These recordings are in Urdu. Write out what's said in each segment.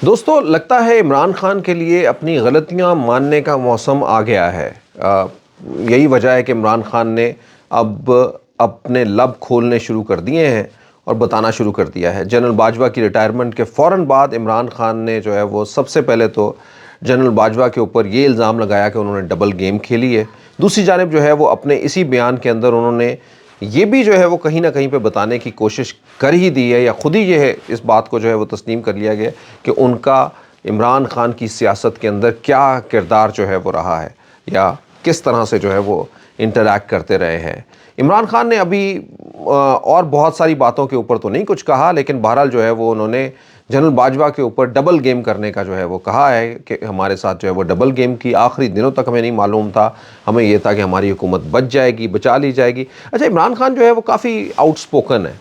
دوستو لگتا ہے عمران خان کے لیے اپنی غلطیاں ماننے کا موسم آ گیا ہے۔ یہی وجہ ہے کہ عمران خان نے اب اپنے لب کھولنے شروع کر دیے ہیں اور بتانا شروع کر دیا ہے۔ جنرل باجوہ کی ریٹائرمنٹ کے فوراً بعد عمران خان نے جو ہے وہ سب سے پہلے تو جنرل باجوہ کے اوپر یہ الزام لگایا کہ انہوں نے ڈبل گیم کھیلی ہے۔ دوسری جانب جو ہے وہ اپنے اسی بیان کے اندر انہوں نے یہ بھی جو ہے وہ کہیں نہ کہیں پہ بتانے کی کوشش کر ہی دی ہے، یا خود ہی یہ ہے اس بات کو جو ہے وہ تسلیم کر لیا گیا کہ ان کا عمران خان کی سیاست کے اندر کیا کردار جو ہے وہ رہا ہے، یا کس طرح سے جو ہے وہ انٹریکٹ کرتے رہے ہیں۔ عمران خان نے ابھی اور بہت ساری باتوں کے اوپر تو نہیں کچھ کہا، لیکن بہرحال جو ہے وہ انہوں نے جنرل باجوہ کے اوپر ڈبل گیم کرنے کا جو ہے وہ کہا ہے کہ ہمارے ساتھ جو ہے وہ ڈبل گیم کی۔ آخری دنوں تک ہمیں نہیں معلوم تھا، ہمیں یہ تھا کہ ہماری حکومت بچ جائے گی، بچا لی جائے گی۔ اچھا، عمران خان جو ہے وہ کافی آؤٹ سپوکن ہے۔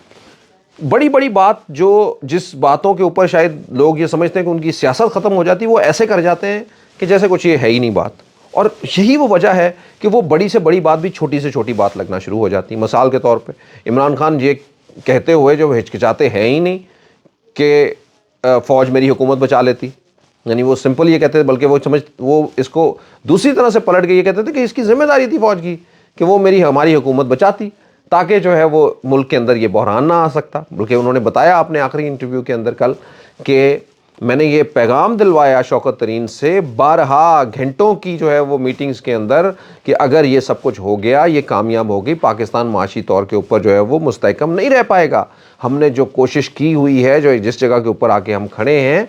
بڑی بڑی بات جو جس باتوں کے اوپر شاید لوگ یہ سمجھتے ہیں کہ ان کی سیاست ختم ہو جاتی ہے، وہ ایسے کر جاتے ہیں کہ جیسے کچھ یہ ہے ہی نہیں بات، اور یہی وہ وجہ ہے کہ وہ بڑی سے بڑی بات بھی چھوٹی سے چھوٹی بات لگنا شروع ہو جاتی ہے۔ مثال کے طور پہ عمران خان یہ کہتے ہوئے جو ہچکچاتے ہیں ہی نہیں کہ فوج میری حکومت بچا لیتی، یعنی وہ سمپل یہ کہتے تھے، بلکہ وہ اس کو دوسری طرح سے پلٹ کے یہ کہتے تھے کہ اس کی ذمہ داری تھی فوج کی کہ وہ ہماری حکومت بچاتی، تاکہ جو ہے وہ ملک کے اندر یہ بحران نہ آ سکتا۔ بلکہ انہوں نے بتایا اپنے آخری انٹرویو کے اندر کل کہ میں نے یہ پیغام دلوایا شوکت ترین سے بارہا گھنٹوں کی جو ہے وہ میٹنگز کے اندر کہ اگر یہ سب کچھ ہو گیا، یہ کامیاب ہوگی، پاکستان معاشی طور کے اوپر جو ہے وہ مستحکم نہیں رہ پائے گا۔ ہم نے جو کوشش کی ہوئی ہے، جو جس جگہ کے اوپر آ کے ہم کھڑے ہیں،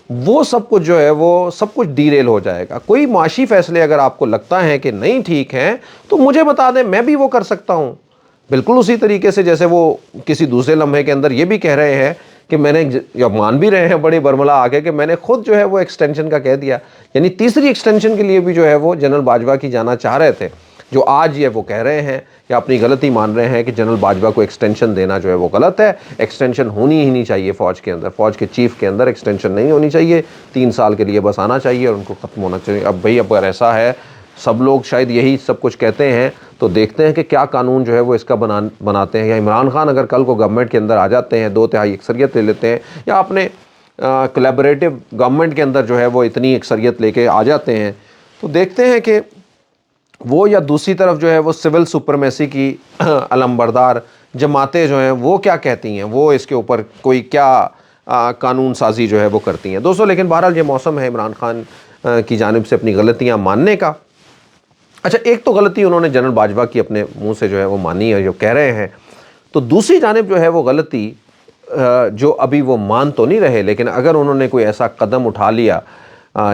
وہ سب کچھ جو ہے وہ سب کچھ ڈیریل ہو جائے گا۔ کوئی معاشی فیصلے اگر آپ کو لگتا ہے کہ نہیں ٹھیک ہیں تو مجھے بتا دیں، میں بھی وہ کر سکتا ہوں۔ بالکل اسی طریقے سے جیسے وہ کسی دوسرے لمحے کے اندر یہ بھی کہہ رہے ہیں کہ میں نے، یا مان بھی رہے ہیں بڑے برملا آگے، کہ میں نے خود جو ہے وہ ایکسٹینشن کا کہہ دیا، یعنی تیسری ایکسٹینشن کے لیے بھی جو ہے وہ جنرل باجوہ کی جانا چاہ رہے تھے، جو آج یہ وہ کہہ رہے ہیں یا اپنی غلطی مان رہے ہیں کہ جنرل باجوہ کو ایکسٹینشن دینا جو ہے وہ غلط ہے۔ ایکسٹینشن ہونی ہی نہیں چاہیے فوج کے اندر، فوج کے چیف کے اندر ایکسٹینشن نہیں ہونی چاہیے، 3 سال کے لیے بس آنا چاہیے اور ان کو ختم ہونا چاہیے۔ اب بھئی اگر ایسا ہے، سب لوگ شاید یہی سب کچھ کہتے ہیں، تو دیکھتے ہیں کہ کیا قانون جو ہے وہ اس کا بناتے ہیں۔ یا عمران خان اگر کل کو گورنمنٹ کے اندر آ جاتے ہیں، 2/3 اکثریت لے لیتے ہیں، یا اپنے کولیبریٹو گورنمنٹ کے اندر جو ہے وہ اتنی اکثریت لے کے آ جاتے ہیں، تو دیکھتے ہیں کہ وہ، یا دوسری طرف جو ہے وہ سول سپرمیسی کی علمبردار جماعتیں جو ہیں وہ کیا کہتی ہیں، وہ اس کے اوپر کوئی کیا قانون سازی جو ہے وہ کرتی ہیں دوستو۔ لیکن بہرحال یہ موسم ہے عمران خان کی جانب سے اپنی غلطیاں ماننے کا۔ اچھا، ایک تو غلطی انہوں نے جنرل باجوہ کی اپنے منہ سے جو ہے وہ مانی ہے، جو کہہ رہے ہیں، تو دوسری جانب جو ہے وہ غلطی جو ابھی وہ مان تو نہیں رہے، لیکن اگر انہوں نے کوئی ایسا قدم اٹھا لیا،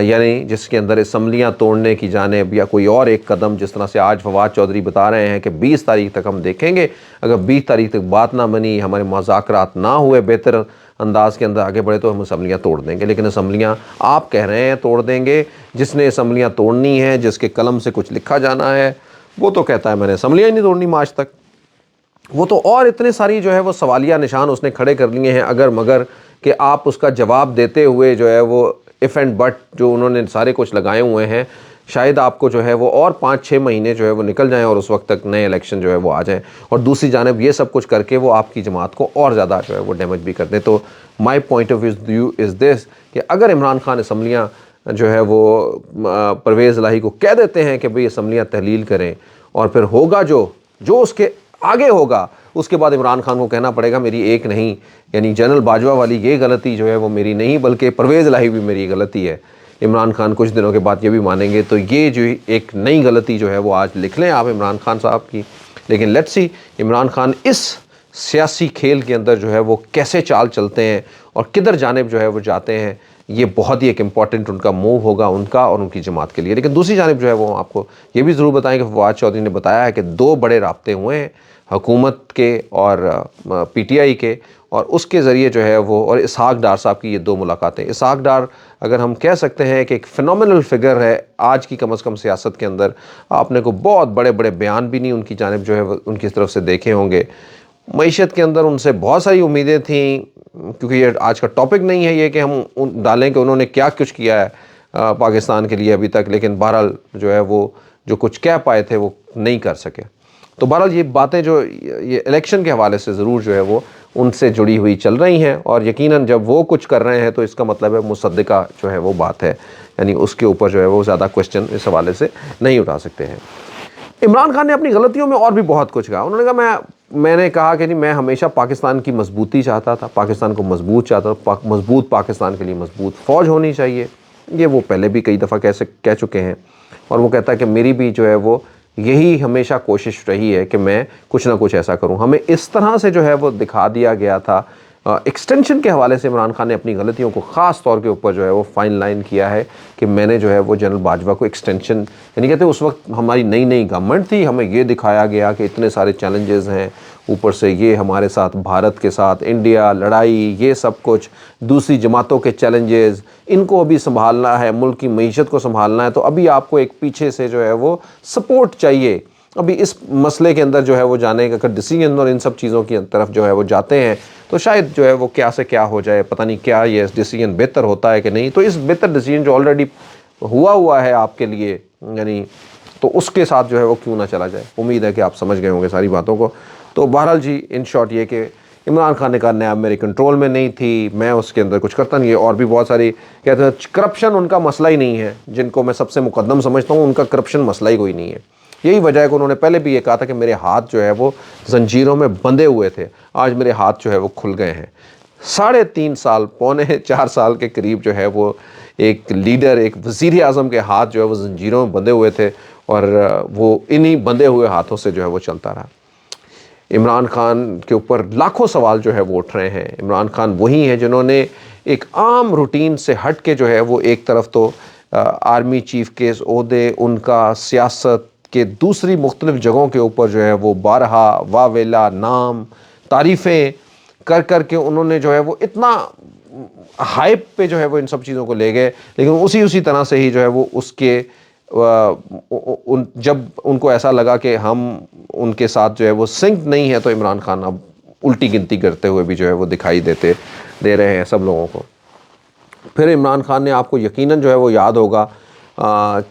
یعنی جس کے اندر اسمبلیاں توڑنے کی جانب، یا کوئی اور ایک قدم، جس طرح سے آج فواد چودھری بتا رہے ہیں کہ 20 تاریخ تک ہم دیکھیں گے، اگر 20 تاریخ تک بات نہ بنی، ہمارے مذاکرات نہ ہوئے، بہتر انداز کے اندر آگے بڑھے، تو ہم اسمبلیاں توڑ دیں گے۔ لیکن اسمبلیاں آپ کہہ رہے ہیں توڑ دیں گے، جس نے اسمبلیاں توڑنی ہیں، جس کے قلم سے کچھ لکھا جانا ہے، وہ تو کہتا ہے میں نے اسمبلیاں ہی نہیں توڑنی آج تک۔ وہ تو اور اتنے ساری جو ہے وہ سوالیہ نشان اس نے کھڑے کر لیے ہیں اگر مگر، کہ آپ اس کا جواب دیتے ہوئے جو ہے وہ اف اینڈ بٹ جو انہوں نے سارے کچھ لگائے ہوئے ہیں، شاید آپ کو جو ہے وہ اور 5-6 مہینے جو ہے وہ نکل جائیں اور اس وقت تک نئے الیکشن جو ہے وہ آ جائیں، اور دوسری جانب یہ سب کچھ کر کے وہ آپ کی جماعت کو اور زیادہ جو ہے وہ ڈیمیج بھی کر دیں۔ تو my point of view is دس کہ اگر عمران خان اسمبلیاں جو ہے وہ پرویز الہی کو کہہ دیتے ہیں کہ بھئی اسمبلیاں تحلیل کریں، اور پھر ہوگا جو اس کے آگے ہوگا، اس کے بعد عمران خان کو کہنا پڑے گا میری ایک نہیں، یعنی جنرل باجوہ والی یہ غلطی جو ہے وہ میری نہیں، بلکہ پرویز الہی بھی میری غلطی ہے۔ عمران خان کچھ دنوں کے بعد یہ بھی مانیں گے، تو یہ جو ایک نئی غلطی جو ہے وہ آج لکھ لیں آپ عمران خان صاحب کی۔ لیکن لیٹس سی عمران خان اس سیاسی کھیل کے اندر جو ہے وہ کیسے چال چلتے ہیں اور کدھر جانب جو ہے وہ جاتے ہیں، یہ بہت ہی ایک امپورٹنٹ ان کا موو ہوگا، ان کا اور ان کی جماعت کے لیے۔ لیکن دوسری جانب جو ہے وہ آپ کو یہ بھی ضرور بتائیں کہ فواد چودھری نے بتایا ہے کہ 2 بڑے رابطے ہوئے ہیں، حکومت کے اور پی ٹی آئی کے، اور اس کے ذریعے جو ہے وہ، اور اسحاق ڈار صاحب کی یہ 2 ملاقاتیں۔ اسحاق ڈار اگر ہم کہہ سکتے ہیں کہ ایک فینومینل فگر ہے آج کی کم از کم سیاست کے اندر، آپ نے کو بہت بڑے بڑے بیان بھی نہیں ان کی جانب جو ہے ان کی طرف سے دیکھے ہوں گے۔ معیشت کے اندر ان سے بہت ساری امیدیں تھیں، کیونکہ یہ آج کا ٹاپک نہیں ہے یہ کہ ہم ڈالیں کہ انہوں نے کیا کچھ کیا ہے پاکستان کے لیے ابھی تک، لیکن بہرحال جو ہے وہ جو کچھ کہہ پائے تھے وہ نہیں کر سکے۔ تو بہرحال یہ باتیں جو یہ الیکشن کے حوالے سے ضرور جو ہے وہ ان سے جڑی ہوئی چل رہی ہیں، اور یقیناً جب وہ کچھ کر رہے ہیں تو اس کا مطلب ہے مصدقہ جو ہے وہ بات ہے، یعنی اس کے اوپر جو ہے وہ زیادہ کوشچن اس حوالے سے نہیں اٹھا سکتے ہیں۔ عمران خان نے اپنی غلطیوں میں اور بھی بہت کچھ کہا۔ انہوں نے کہا میں نے کہا کہ نہیں، میں ہمیشہ پاکستان کی مضبوطی چاہتا تھا، پاکستان کو مضبوط چاہتا تھا، مضبوط پاکستان کے لیے مضبوط فوج ہونی چاہیے۔ یہ وہ پہلے بھی کئی دفعہ کہہ چکے ہیں، اور وہ کہتا ہے کہ میری بھی جو ہے وہ یہی ہمیشہ کوشش رہی ہے کہ میں کچھ نہ کچھ ایسا کروں۔ ہمیں اس طرح سے جو ہے وہ دکھا دیا گیا تھا۔ ایکسٹینشن کے حوالے سے عمران خان نے اپنی غلطیوں کو خاص طور کے اوپر جو ہے وہ فائن لائن کیا ہے کہ میں نے جو ہے وہ جنرل باجوہ کو ایکسٹینشن، یعنی کہتے ہیں اس وقت ہماری نئی گورنمنٹ تھی، ہمیں یہ دکھایا گیا کہ اتنے سارے چیلنجز ہیں، اوپر سے یہ ہمارے ساتھ بھارت کے ساتھ انڈیا لڑائی، یہ سب کچھ دوسری جماعتوں کے چیلنجز، ان کو ابھی سنبھالنا ہے، ملک کی معیشت کو سنبھالنا ہے، تو ابھی آپ کو ایک پیچھے سے جو ہے وہ سپورٹ چاہیے۔ ابھی اس مسئلے کے اندر جو ہے وہ جانے کا اگر ڈیسیجن اور ان سب چیزوں کی طرف جو ہے وہ جاتے ہیں تو شاید جو ہے وہ کیا سے کیا ہو جائے، پتہ نہیں کیا یہ ڈیسیجن بہتر ہوتا ہے کہ نہیں۔ تو اس بہتر ڈیسیجن جو آلریڈی ہوا ہے آپ کے لیے، یعنی تو اس کے ساتھ جو ہے وہ کیوں نہ چلا جائے۔ امید ہے کہ آپ سمجھ گئے ہوں گے ساری باتوں کو۔ تو بہرحال جی ان شارٹ یہ کہ عمران خان نے کہا نیاب میرے کنٹرول میں نہیں تھی، میں اس کے اندر کچھ کرتا نہیں ہے، اور بھی بہت ساری کہتے ہیں کرپشن ان کا مسئلہ ہی نہیں ہے، جن کو میں سب سے مقدم سمجھتا ہوں ان کا کرپشن مسئلہ ہی کوئی نہیں ہے۔ یہی وجہ ہے کہ انہوں نے پہلے بھی یہ کہا تھا کہ میرے ہاتھ جو ہے وہ زنجیروں میں بندھے ہوئے تھے، آج میرے ہاتھ جو ہے وہ کھل گئے ہیں۔ 3.5 سال، 3.25 سال کے قریب جو ہے وہ ایک لیڈر، ایک وزیر اعظم کے ہاتھ جو ہے وہ زنجیروں میں بندھے ہوئے تھے، اور وہ انہی بندھے ہوئے ہاتھوں سے جو ہے وہ چلتا رہا۔ عمران خان کے اوپر لاکھوں سوال جو ہے وہ اٹھ رہے ہیں۔ عمران خان وہی ہیں جنہوں نے ایک عام روٹین سے ہٹ کے جو ہے وہ ایک طرف تو آرمی چیف کے عہدے، ان کا سیاست کے دوسری مختلف جگہوں کے اوپر جو ہے وہ بارہا واویلا نام تعریفیں کر کے انہوں نے جو ہے وہ اتنا ہائپ پہ جو ہے وہ ان سب چیزوں کو لے گئے، لیکن اسی طرح سے ہی جو ہے وہ اس کے جب ان کو ایسا لگا کہ ہم ان کے ساتھ جو ہے وہ سنک نہیں ہے، تو عمران خان اب الٹی گنتی کرتے ہوئے بھی جو ہے وہ دکھائی دے رہے ہیں سب لوگوں کو۔ پھر عمران خان نے، آپ کو یقیناً جو ہے وہ یاد ہوگا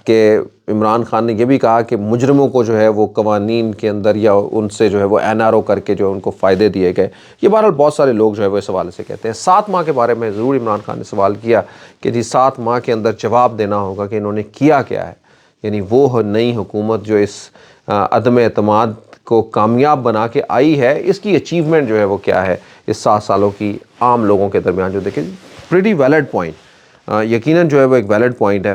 کہ عمران خان نے یہ بھی کہا کہ مجرموں کو جو ہے وہ قوانین کے اندر یا ان سے جو ہے وہ NRO کر کے جو ان کو فائدے دیے گئے۔ یہ بہرحال بہت سارے لوگ جو ہے وہ اس حوالے سے کہتے ہیں۔ 7 ماہ کے بارے میں ضرور عمران خان نے سوال کیا کہ جی 7 ماہ کے اندر جواب دینا ہوگا کہ انہوں نے کیا ہے، یعنی وہ نئی حکومت جو اس عدم اعتماد کو کامیاب بنا کے آئی ہے، اس کی اچیومنٹ جو ہے وہ کیا ہے اس 7 سالوں کی عام لوگوں کے درمیان۔ جو دیکھیں پریٹی ویلڈ پوائنٹ، یقیناً جو ہے وہ ایک ویلڈ پوائنٹ ہے۔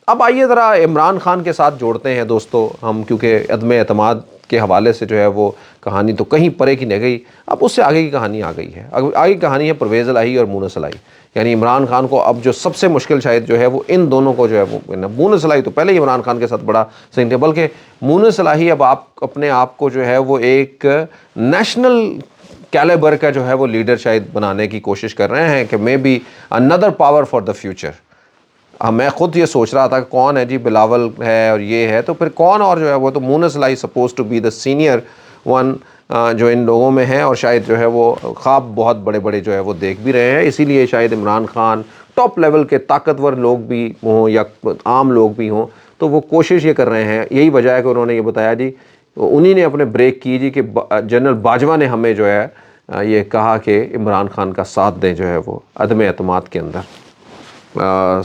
اب آئیے ذرا عمران خان کے ساتھ جوڑتے ہیں دوستو ہم، کیونکہ عدم اعتماد کے حوالے سے جو ہے وہ کہانی تو کہیں پرے کی نہیں گئی، اب اس سے آگے کی کہانی آ گئی ہے۔ آگے کی کہانی ہے پرویز الہی اور مونس الہی، یعنی عمران خان کو اب جو سب سے مشکل شاید جو ہے وہ ان دونوں کو جو ہے وہ، مونس الہی تو پہلے ہی عمران خان کے ساتھ بڑا سین تھے، بلکہ مونس الہی اب اپنے آپ کو جو ہے وہ ایک نیشنل کیلیبر کا جو ہے وہ لیڈر شاید بنانے کی کوشش کر رہے ہیں کہ maybe another power for the future۔ میں خود یہ سوچ رہا تھا کہ کون ہے جی، بلاول ہے اور یہ ہے، تو پھر کون اور جو ہے وہ، تو Moonis Elahi suppose to be the senior one جو ان لوگوں میں ہے، اور شاید جو ہے وہ خواب بہت بڑے جو ہے وہ دیکھ بھی رہے ہیں، اسی لیے شاید عمران خان ٹاپ لیول کے طاقتور لوگ بھی ہوں یا عام لوگ بھی ہوں تو وہ کوشش یہ کر رہے ہیں۔ یہی وجہ ہے کہ انہوں نے یہ بتایا جی، انہی نے اپنے بریک کی جی کہ جنرل باجوہ نے ہمیں جو ہے یہ کہا کہ عمران خان کا ساتھ دیں جو ہے وہ عدم اعتماد کے اندر۔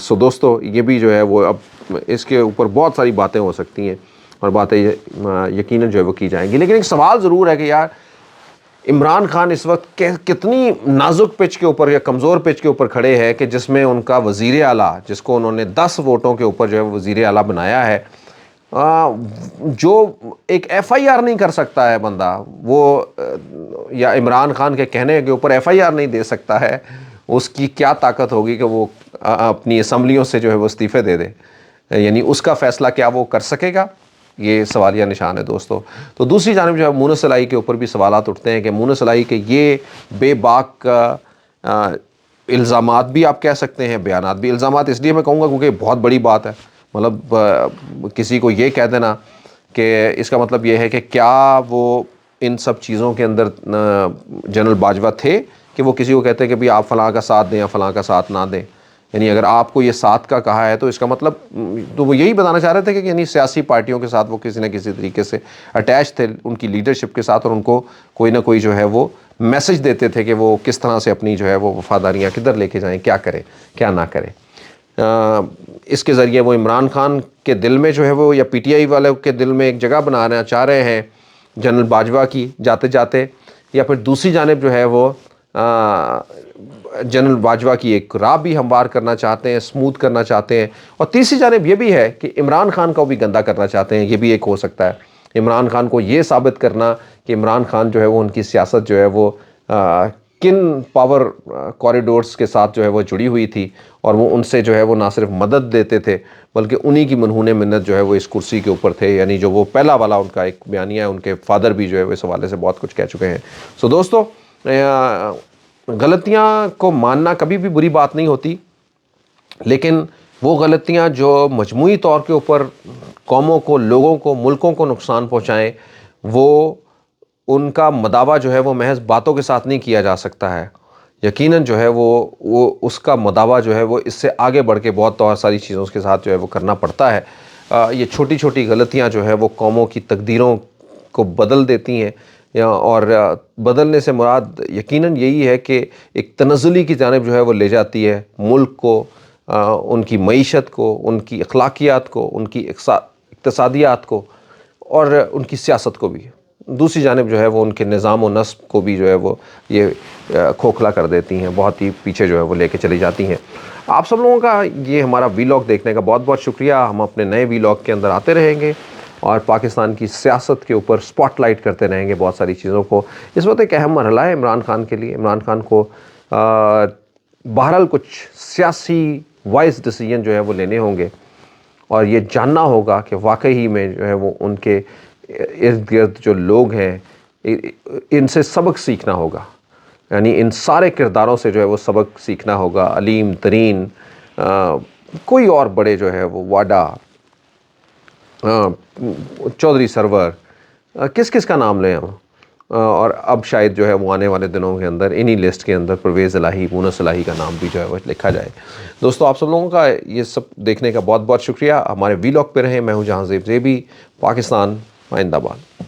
سو دوستو یہ بھی جو ہے وہ اب اس کے اوپر بہت ساری باتیں ہو سکتی ہیں اور باتیں یقیناً جو ہے وہ کی جائیں گی، لیکن ایک سوال ضرور ہے کہ یار عمران خان اس وقت کتنی نازک پچ کے اوپر یا کمزور پچ کے اوپر کھڑے ہیں کہ جس میں ان کا وزیر اعلیٰ، جس کو انہوں نے 10 ووٹوں کے اوپر جو ہے وزیر اعلیٰ بنایا ہے، جو ایک FIR نہیں کر سکتا ہے بندہ وہ، یا عمران خان کے کہنے کے اوپر FIR نہیں دے سکتا ہے، اس کی کیا طاقت ہوگی کہ وہ اپنی اسمبلیوں سے جو ہے وہ استعفے دے دے؟ یعنی اس کا فیصلہ کیا وہ کر سکے گا؟ یہ سوالیہ نشان ہے دوستو۔ تو دوسری جانب جو ہے مونس الہی کے اوپر بھی سوالات اٹھتے ہیں کہ مونس الہی کے یہ بے باک الزامات بھی آپ کہہ سکتے ہیں، بیانات بھی، الزامات اس لیے میں کہوں گا کیونکہ بہت بڑی بات ہے، مطلب کسی کو یہ کہہ دینا کہ اس کا مطلب یہ ہے کہ کیا وہ ان سب چیزوں کے اندر جنرل باجوہ تھے کہ وہ کسی کو کہتے ہیں کہ بھی آپ فلاں کا ساتھ دیں یا فلاں کا ساتھ نہ دیں، یعنی اگر آپ کو یہ 7 کا کہا ہے تو اس کا مطلب تو وہ یہی بتانا چاہ رہے تھے کہ یعنی سیاسی پارٹیوں کے ساتھ وہ کسی نہ کسی طریقے سے اٹیچ تھے ان کی لیڈرشپ کے ساتھ، اور ان کو کوئی نہ کوئی جو ہے وہ میسج دیتے تھے کہ وہ کس طرح سے اپنی جو ہے وہ وفاداریاں کدھر لے کے جائیں، کیا کرے کیا نہ کرے۔ اس کے ذریعے وہ عمران خان کے دل میں جو ہے وہ، یا پی ٹی آئی والوں کے دل میں ایک جگہ بنانا چاہ رہے ہیں جنرل باجوہ کی جاتے جاتے، یا پھر دوسری جانب جو ہے وہ جنرل باجوہ کی ایک راہ بھی ہموار کرنا چاہتے ہیں، اسموتھ کرنا چاہتے ہیں، اور تیسری جانب یہ بھی ہے کہ عمران خان کو بھی گندا کرنا چاہتے ہیں۔ یہ بھی ایک ہو سکتا ہے، عمران خان کو یہ ثابت کرنا کہ عمران خان جو ہے وہ ان کی سیاست جو ہے وہ کن پاور کوریڈورز کے ساتھ جو ہے وہ جڑی ہوئی تھی، اور وہ ان سے جو ہے وہ نہ صرف مدد دیتے تھے بلکہ انہی کی منہون منت جو ہے وہ اس کرسی کے اوپر تھے، یعنی جو وہ پہلا والا ان کا ایک بیانیہ ہے، ان کے فادر بھی جو ہے وہ اس حوالے سے بہت کچھ کہہ چکے ہیں۔ سو دوستو، غلطیاں کو ماننا کبھی بھی بری بات نہیں ہوتی، لیکن وہ غلطیاں جو مجموعی طور کے اوپر قوموں کو، لوگوں کو، ملکوں کو نقصان پہنچائیں، وہ ان کا مداوع جو ہے وہ محض باتوں کے ساتھ نہیں کیا جا سکتا ہے۔ یقیناً جو ہے وہ اس کا مداوع جو ہے وہ اس سے آگے بڑھ کے بہت ساری چیزوں کے ساتھ جو ہے وہ کرنا پڑتا ہے۔ یہ چھوٹی چھوٹی غلطیاں جو ہے وہ قوموں کی تقدیروں کو بدل دیتی ہیں، اور بدلنے سے مراد یقیناً یہی ہے کہ ایک تنزلی کی جانب جو ہے وہ لے جاتی ہے ملک کو، ان کی معیشت کو، ان کی اخلاقیات کو، ان کی اقتصادیات کو، اور ان کی سیاست کو بھی۔ دوسری جانب جو ہے وہ ان کے نظام و نسق کو بھی جو ہے وہ یہ کھوکھلا کر دیتی ہیں، بہت ہی پیچھے جو ہے وہ لے کے چلی جاتی ہیں۔ آپ سب لوگوں کا یہ ہمارا ویلاگ دیکھنے کا بہت بہت شکریہ۔ ہم اپنے نئے ویلاگ کے اندر آتے رہیں گے اور پاکستان کی سیاست کے اوپر سپاٹ لائٹ کرتے رہیں گے بہت ساری چیزوں کو۔ اس وقت ایک اہم مرحلہ ہے عمران خان کے لیے۔ عمران خان کو بہرحال کچھ سیاسی وائز ڈیسیجن جو ہے وہ لینے ہوں گے، اور یہ جاننا ہوگا کہ واقعی میں جو ہے وہ ان کے ارد گرد جو لوگ ہیں ان سے سبق سیکھنا ہوگا، یعنی ان سارے کرداروں سے جو ہے وہ سبق سیکھنا ہوگا۔ علیم ترین، کوئی اور بڑے جو ہے وہ واڈا، چودھری سرور، کس کس کا نام لیں ہم، اور اب شاید جو ہے وہ آنے والے دنوں کے اندر انہی لسٹ کے اندر پرویز الہی، مونس الہی کا نام بھی جو ہے وہ لکھا جائے۔ دوستو، آپ سب لوگوں کا یہ سب دیکھنے کا بہت بہت شکریہ۔ ہمارے ویلاگ پہ رہیں۔ میں ہوں جہاں زیب زیبی۔ پاکستان زندہ باد۔